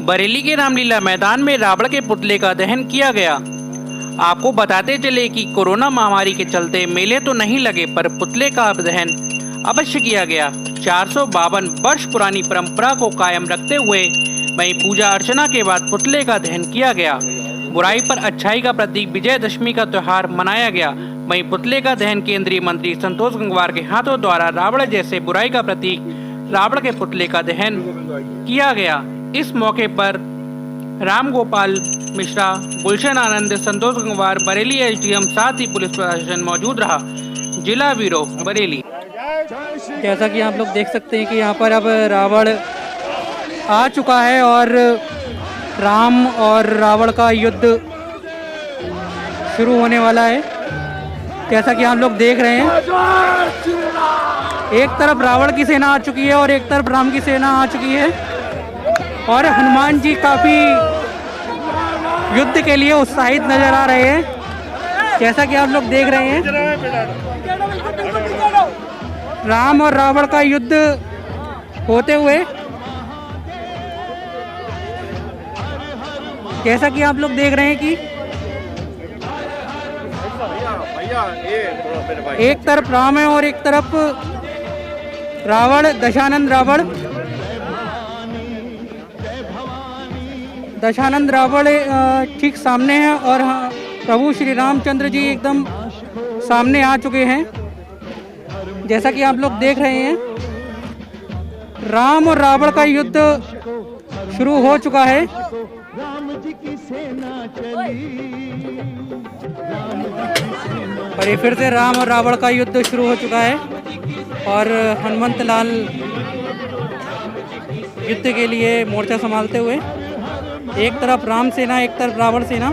बरेली के रामलीला मैदान में रावण के पुतले का दहन किया गया। आपको बताते चले कि कोरोना महामारी के चलते मेले तो नहीं लगे, पर पुतले का दहन अवश्य किया गया। 452 वर्ष पुरानी परंपरा को कायम रखते हुए वहीं पूजा अर्चना के बाद पुतले का दहन किया गया। बुराई पर अच्छाई का प्रतीक विजयदशमी का त्योहार मनाया गया। वहीं पुतले का दहन केंद्रीय मंत्री संतोष गंगवार के हाथों द्वारा रावण जैसे बुराई का प्रतीक रावण के पुतले का दहन किया गया। इस मौके पर राम गोपाल मिश्रा, गुलशन आनंद, संतोष गंगवार, बरेली एसडीएम, साथ ही पुलिस प्रशासन मौजूद रहा। जिला ब्यूरो बरेली। जैसा कि आप लोग देख सकते हैं कि यहाँ पर अब रावण आ चुका है और राम और रावण का युद्ध शुरू होने वाला है। जैसा कि आप लोग देख रहे हैं, एक तरफ रावण की सेना आ चुकी है और एक तरफ राम की सेना आ चुकी है और हनुमान जी काफ़ी युद्ध के लिए उत्साहित नजर आ रहे हैं। जैसा कि आप लोग देख रहे हैं, राम और रावण का युद्ध होते हुए, जैसा कि आप लोग देख रहे हैं कि एक तरफ राम है और एक तरफ रावण, दशानंद रावण ठीक सामने है और प्रभु श्री रामचंद्र जी एकदम सामने आ चुके हैं। जैसा कि आप लोग देख रहे हैं, राम और रावण का युद्ध शुरू हो चुका है। और ये फिर से राम और रावण का युद्ध शुरू हो चुका है और हनुमंत लाल युद्ध के लिए मोर्चा संभालते हुए, एक तरफ राम सेना एक तरफ रावण सेना।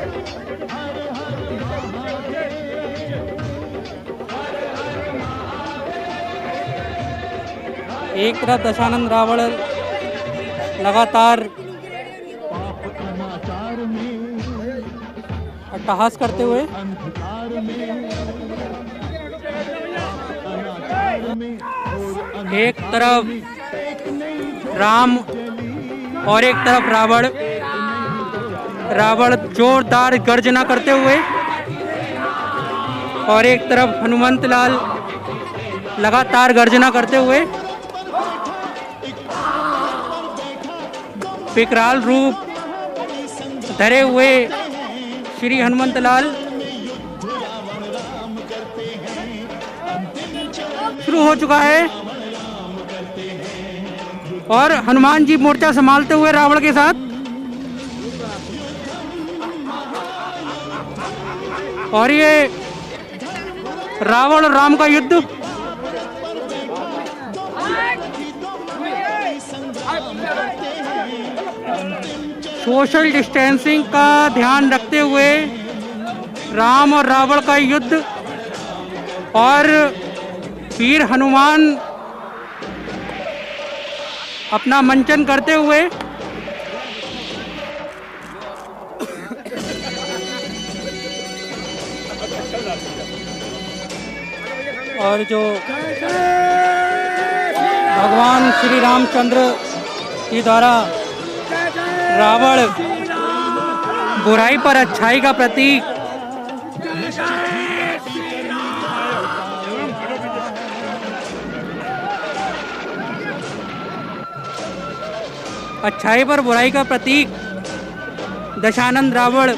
एक तरफ दशानंद रावण लगातार अट्टहास करते हुए, एक तरफ राम और एक तरफ रावण जोरदार गर्जना करते हुए, और एक तरफ हनुमंत लाल लगातार गर्जना करते हुए, विकराल रूप धरे हुए श्री हनुमंत लाल शुरू हो चुका है और हनुमान जी मोर्चा संभालते हुए रावण के साथ। और ये रावण और राम का युद्ध सोशल डिस्टेंसिंग का ध्यान रखते हुए राम और रावण का युद्ध, और वीर हनुमान अपना मंचन करते हुए और जो भगवान श्री रामचंद्र के द्वारा रावण बुराई पर अच्छाई का प्रतीक, अच्छाई पर बुराई का प्रतीक दशानंद रावण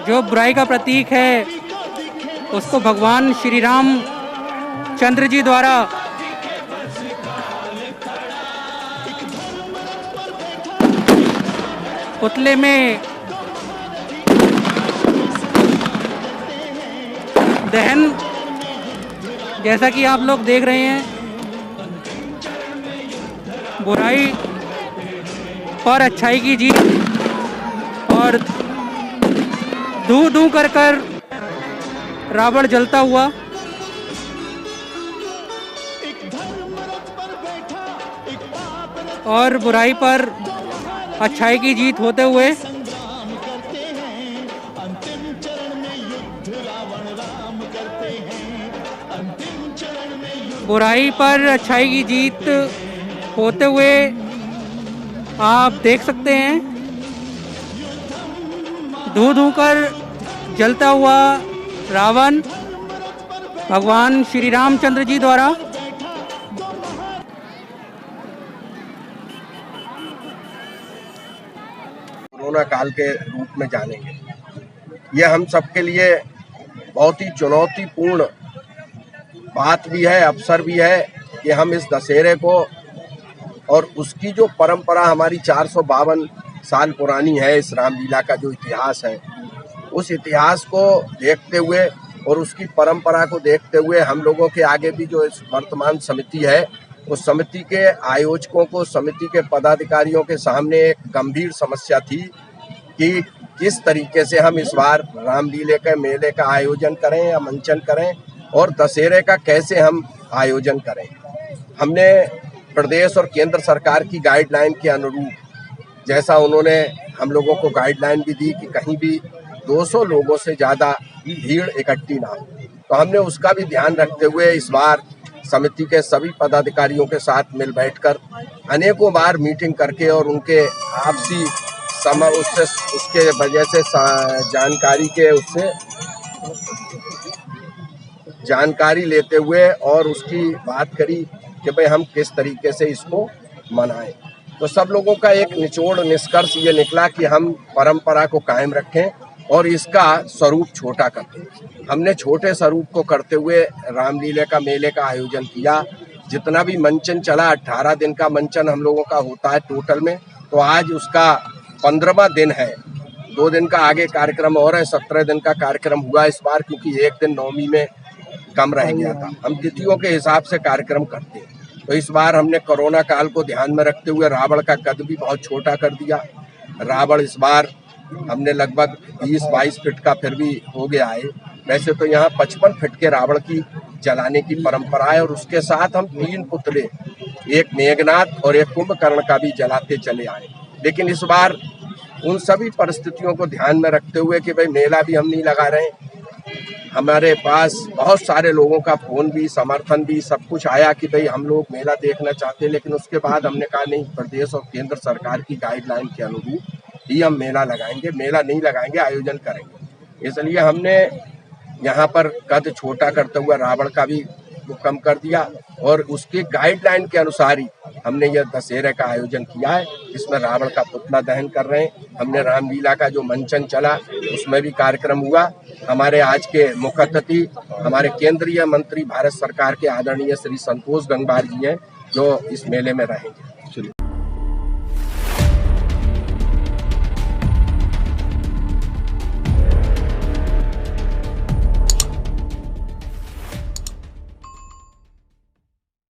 जो बुराई का प्रतीक है, उसको भगवान श्री राम चंद्र जी द्वारा पुतले में दहन, जैसा कि आप लोग देख रहे हैं, बुराई पर अच्छाई की जीत, और धू धू कर कर रावण जलता हुआ, और बुराई पर अच्छाई की जीत होते हुए बुराई पर अच्छाई की जीत होते हुए आप देख सकते हैं धू धू कर जलता हुआ रावण भगवान श्री रामचंद्र जी द्वारा। कोरोना काल के रूप में जानेंगे। यह हम सबके लिए बहुत ही चुनौतीपूर्ण बात भी है, अवसर भी है कि हम इस दशहरे को और उसकी जो परंपरा हमारी 452 साल पुरानी है, इस रामलीला का जो इतिहास है, उस इतिहास को देखते हुए और उसकी परंपरा को देखते हुए हम लोगों के आगे भी जो इस वर्तमान समिति है, उस समिति के आयोजकों को, समिति के पदाधिकारियों के सामने एक गंभीर समस्या थी कि किस तरीके से हम इस बार रामलीला के मेले का आयोजन करें या मंचन करें और दशहरे का कैसे हम आयोजन करें। हमने प्रदेश और केंद्र सरकार की गाइडलाइन के अनुरूप, जैसा उन्होंने हम लोगों को गाइडलाइन भी दी कि कहीं भी 200 लोगों से ज़्यादा भीड़ इकट्ठी ना हो, तो हमने उसका भी ध्यान रखते हुए इस बार समिति के सभी पदाधिकारियों के साथ मिल बैठकर अनेकों बार मीटिंग करके और उनके आपसी उसके वजह से जानकारी लेते हुए और उसकी बात करी कि भाई हम किस तरीके से इसको मनाएं। तो सब लोगों का एक निचोड़ निष्कर्ष ये निकला कि हम परंपरा को कायम रखें और इसका स्वरूप छोटा करते हैं। हमने छोटे स्वरूप को करते हुए रामलीला का मेले का आयोजन किया। जितना भी मंचन चला, 18 दिन का मंचन हम लोगों का होता है टोटल में, तो आज उसका 15वां दिन है। 2 दिन का आगे कार्यक्रम और है, 17 दिन का कार्यक्रम हुआ इस बार, क्योंकि एक दिन नवमी में कम रह गया था। हम तिथियों के हिसाब से कार्यक्रम करते हैं। तो इस बार हमने कोरोना काल को ध्यान में रखते हुए रावण का कद भी बहुत छोटा कर दिया। रावण इस बार हमने लगभग 20-22 फीट का फिर भी हो गया है। वैसे तो यहाँ 55 फीट के रावण की जलाने की परंपरा है और उसके साथ हम 3 पुतले, एक मेघनाथ और एक कुंभकर्ण का भी जलाते चले आए। लेकिन इस बार उन सभी परिस्थितियों को ध्यान में रखते हुए कि भाई मेला भी हम नहीं लगा रहे, हमारे पास बहुत सारे लोगों का फोन भी, समर्थन भी, सब कुछ आया कि भाई हम लोग मेला देखना चाहते हैं, लेकिन उसके बाद हमने कहा नहीं, प्रदेश और केंद्र सरकार की गाइडलाइन के अनुरूप ही हम मेला लगाएंगे, मेला नहीं लगाएंगे, आयोजन करेंगे। इसलिए हमने यहाँ पर कद छोटा करते हुए रावण का भी कम कर दिया और उसके गाइडलाइन के अनुसार ही हमने यह दशहरे का आयोजन किया है। इसमें रावण का पुतला दहन कर रहे हैं। हमने रामलीला का जो मंचन चला उसमें भी कार्यक्रम हुआ। हमारे आज के मुख्य अतिथि हमारे केंद्रीय मंत्री भारत सरकार के आदरणीय श्री संतोष गंगवार जी हैं, जो इस मेले में रहेंगे।